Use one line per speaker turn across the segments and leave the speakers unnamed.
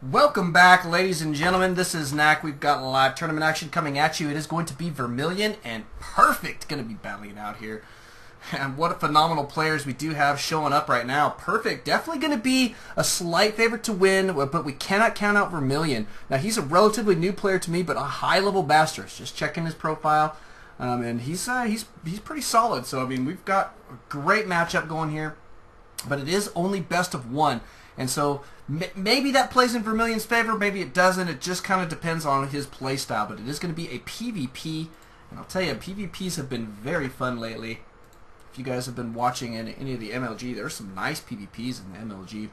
Welcome back, ladies and gentlemen. This is Knack. We've got live tournament action coming at you. It is going to be Vermillion and Perfect going to be battling it out here. And what phenomenal players we do have showing up right now. Perfect, definitely going to be a slight favorite to win, but we cannot count out Vermillion. Now, he's a relatively new player to me, but a high-level Bastard. Just checking his profile, and he's pretty solid. So, I mean, we've got a great matchup going here, but it is only best of one. And so maybe that plays in Vermillion's favor, maybe it doesn't. It just kind of depends on his play style. But it is going to be a PvP, and I'll tell you, PvPs have been very fun lately. If you guys have been watching any of the MLG, there's some nice PvPs in the MLG.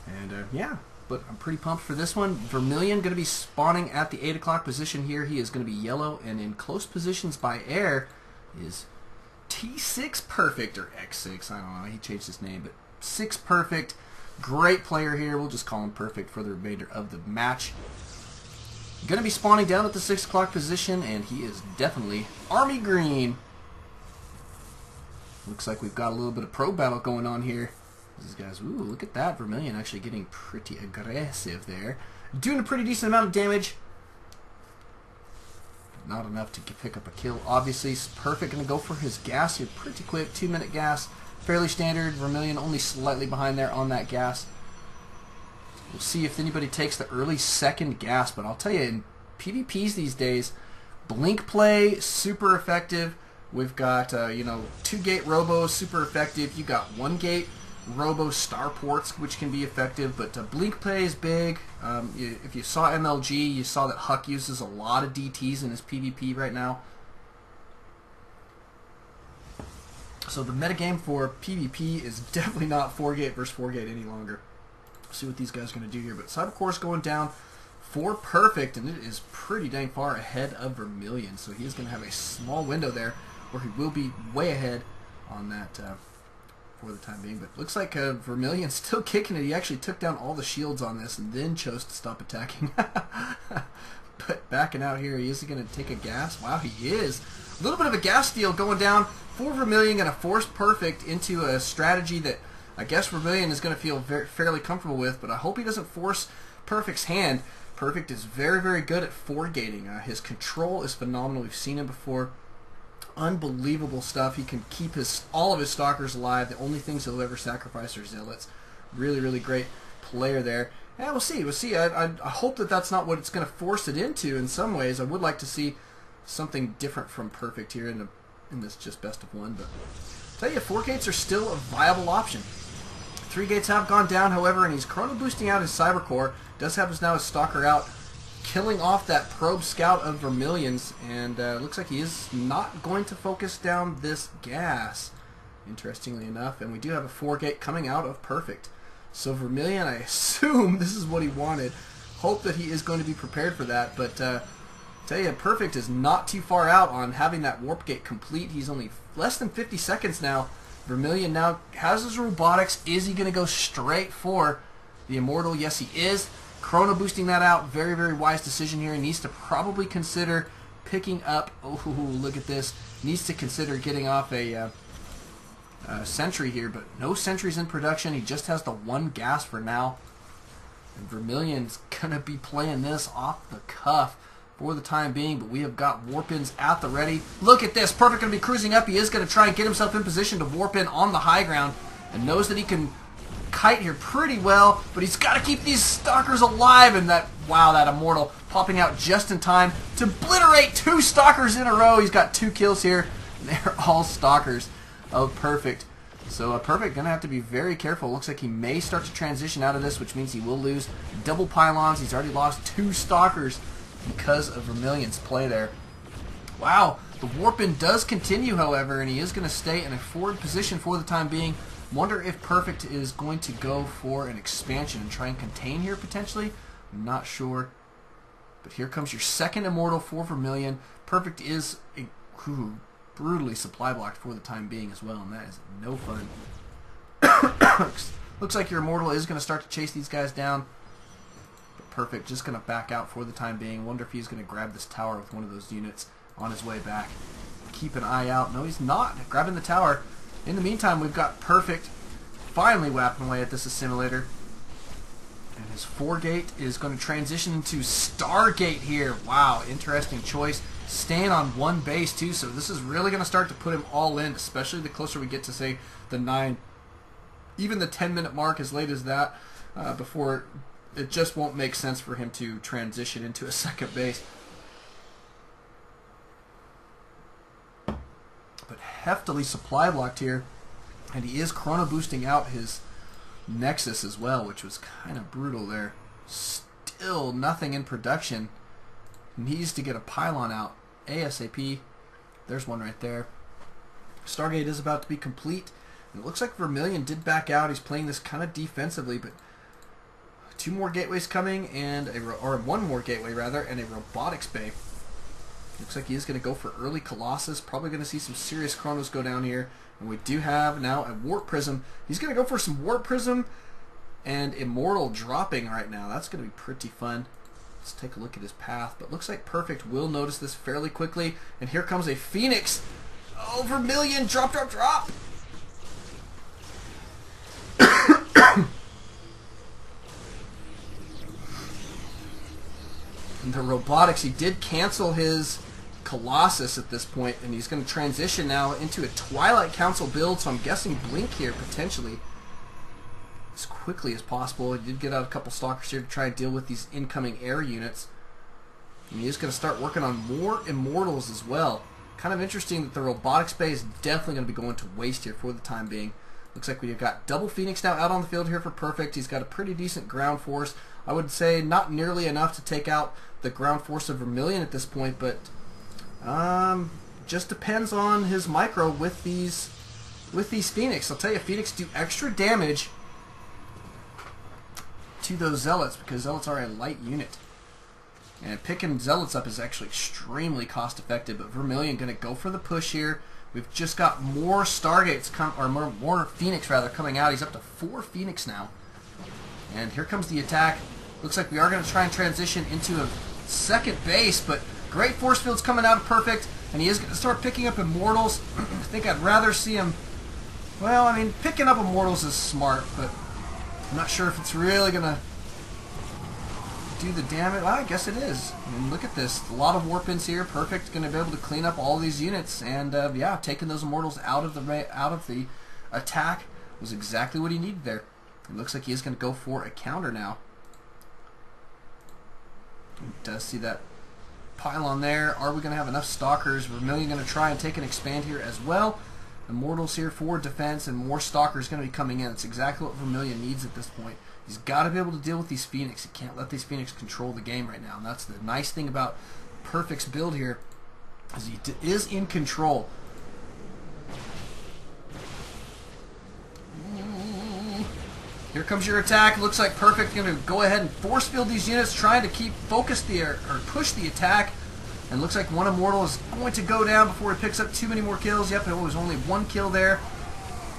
And yeah, but I'm pretty pumped for this one. Vermillion going to be spawning at the 8 o'clock position here. He is going to be yellow, and in close positions by air is xSixPerfect, or X6, I don't know, he changed his name, but xSixPerfect, great player here. We'll just call him Perfect for the remainder of the match. Going to be spawning down at the 6 o'clock position, and he is definitely army green. Looks like we've got a little bit of pro battle going on here. These guys, ooh, look at that. Vermillion actually getting pretty aggressive there. Doing a pretty decent amount of damage. Not enough to pick up a kill. Obviously, Perfect going to go for his gas here pretty quick. 2-minute gas. Fairly standard. Vermillion only slightly behind there on that gas. We'll see if anybody takes the early second gas, but I'll tell you, in PvPs these days, blink play, super effective. We've got, 2-gate robo, super effective. You got 1-gate robo starports, which can be effective, but blink play is big. If you saw MLG, you saw that Huck uses a lot of DTs in his PvP right now. So the metagame for PvP is definitely not 4-gate versus 4-gate any longer. See what these guys are going to do here. But Cybercore's going down for Perfect, and it is pretty dang far ahead of Vermillion. So he is going to have a small window there where he will be way ahead on that for the time being. But looks like Vermillion's still kicking it. He actually took down all the shields on this and then chose to stop attacking. But backing out here, he is going to take a gas. Wow, he is. A little bit of a gas steal going down for Vermillion, going to force Perfect into a strategy that I guess Vermillion is going to feel fairly comfortable with, but I hope he doesn't force Perfect's hand. Perfect is very, very good at 4-gating. His control is phenomenal. We've seen him before. Unbelievable stuff. He can keep all of his stalkers alive. The only things he'll ever sacrifice are zealots. Really, really great player there. Yeah, we'll see. We'll see. I hope that that's not what it's going to force it into in some ways. I would like to see something different from Perfect here in this just best of one. But I'll tell you, 4 gates are still a viable option. 3 gates have gone down, however, and he's chrono boosting out his Cybercore. Does have now his stalker out, killing off that probe scout of Vermillion's, and looks like he is not going to focus down this gas, interestingly enough. And we do have a 4-gate coming out of Perfect. So Vermillion, I assume this is what he wanted. Hope that he is going to be prepared for that, but tell you, Perfect is not too far out on having that warp gate complete. He's only less than 50 seconds now. Vermillion now has his robotics. Is he going to go straight for the Immortal? Yes, he is. Chrono boosting that out. Very, very wise decision here. He needs to probably consider picking up... Oh, look at this. Needs to consider getting off a sentry here, but no sentries in production. He just has the 1 gas for now. And Vermillion's going to be playing this off the cuff for the time being, but we have got warp-ins at the ready. Look at this. Perfect going to be cruising up. He is going to try and get himself in position to warp in on the high ground, and knows that he can kite here pretty well, but he's got to keep these stalkers alive. And that, wow, that Immortal popping out just in time to obliterate 2 stalkers in a row. He's got 2 kills here, and they're all stalkers of Perfect. So Perfect going to have to be very careful. Looks like he may start to transition out of this, which means he will lose double pylons. He's already lost 2 stalkers because of Vermillion's play there. Wow, the warp-in does continue, however, and he is going to stay in a forward position for the time being. Wonder if Perfect is going to go for an expansion and try and contain here, potentially. I'm not sure. But here comes your second Immortal for Vermillion. Perfect is brutally supply blocked for the time being as well, and that is no fun. Looks like your Immortal is going to start to chase these guys down. But Perfect just going to back out for the time being. Wonder if he's going to grab this tower with one of those units on his way back. Keep an eye out. No, he's not grabbing the tower. In the meantime, we've got Perfect finally whapping away at this assimilator. And his 4-gate is going to transition into Stargate here. Wow, interesting choice. Staying on one base too, so this is really going to start to put him all in, especially the closer we get to, say, the 9, even the 10-minute mark, as late as that, before it just won't make sense for him to transition into a second base. But heftily supply blocked here, and he is chrono boosting out his Nexus as well, which was kind of brutal there. Still nothing in production. Needs to get a pylon out ASAP. There's one right there. Stargate is about to be complete. And it looks like Vermillion did back out. He's playing this kind of defensively, but 2 more gateways coming, and or 1 more gateway rather, and a robotics bay. Looks like he is going to go for early Colossus. Probably going to see some serious chronos go down here. And we do have now a Warp Prism. He's going to go for some Warp Prism and Immortal dropping right now. That's going to be pretty fun. Let's take a look at his path. But looks like Perfect will notice this fairly quickly. And here comes a Phoenix. Oh, Vermillion. Drop, drop, drop. And the robotics, he did cancel his Colossus at this point, and he's going to transition now into a Twilight Council build, so I'm guessing Blink here potentially as quickly as possible. He did get out a couple Stalkers here to try and deal with these incoming air units. And he is going to start working on more Immortals as well. Kind of interesting that the robotics bay is definitely going to be going to waste here for the time being. Looks like we've got double Phoenix now out on the field here for Perfect. He's got a pretty decent ground force. I would say not nearly enough to take out the ground force of Vermillion at this point, but just depends on his micro with these Phoenix. I'll tell you, Phoenix do extra damage to those Zealots because Zealots are a light unit. And picking Zealots up is actually extremely cost effective, but Vermillion going to go for the push here. We've just got more Stargates, or more Phoenix rather, coming out. He's up to 4 Phoenix now. And here comes the attack. Looks like we are going to try and transition into a second base, but great force field's coming out of Perfect, and he is going to start picking up Immortals. I think I'd rather see him, well, I mean, picking up Immortals is smart, but I'm not sure if it's really going to do the damage. Well, I guess it is. I mean, look at this. A lot of warp-ins here. Perfect going to be able to clean up all these units, and yeah, taking those Immortals out of the attack was exactly what he needed there. It looks like he is going to go for a counter now. He does see that pylon there. Are we going to have enough Stalkers? Vermillion going to try and take an expand here as well. Immortals here for defense, and more Stalkers going to be coming in. It's exactly what Vermillion needs at this point. He's got to be able to deal with these Phoenix. He can't let these Phoenix control the game right now. And that's the nice thing about Perfect's build here, is he is in control. Here comes your attack. Looks like Perfect going to go ahead and force field these units, trying to keep focus or push the attack. And looks like one Immortal is going to go down before he picks up too many more kills. Yep, it was only 1 kill there.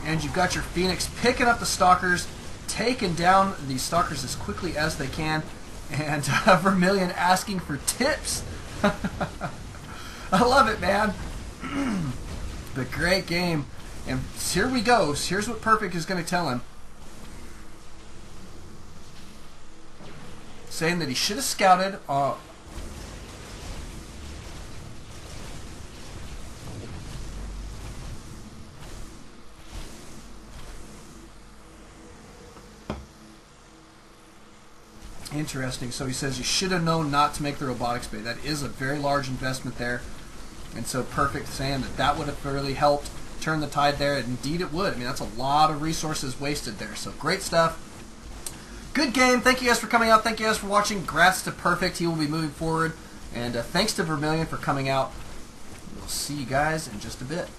And you've got your Phoenix picking up the Stalkers, taking down the Stalkers as quickly as they can. And Vermillion asking for tips. I love it, man. But great game. And here we go. Here's what Perfect is going to tell him. Saying that he should have scouted. Interesting. So he says you should have known not to make the robotics bay. That is a very large investment there. And so Perfect saying that that would have really helped turn the tide there. And indeed it would. I mean, that's a lot of resources wasted there. So great stuff. Good game. Thank you guys for coming out. Thank you guys for watching. Grats to Perfect. He will be moving forward. And thanks to Vermillion for coming out. We'll see you guys in just a bit.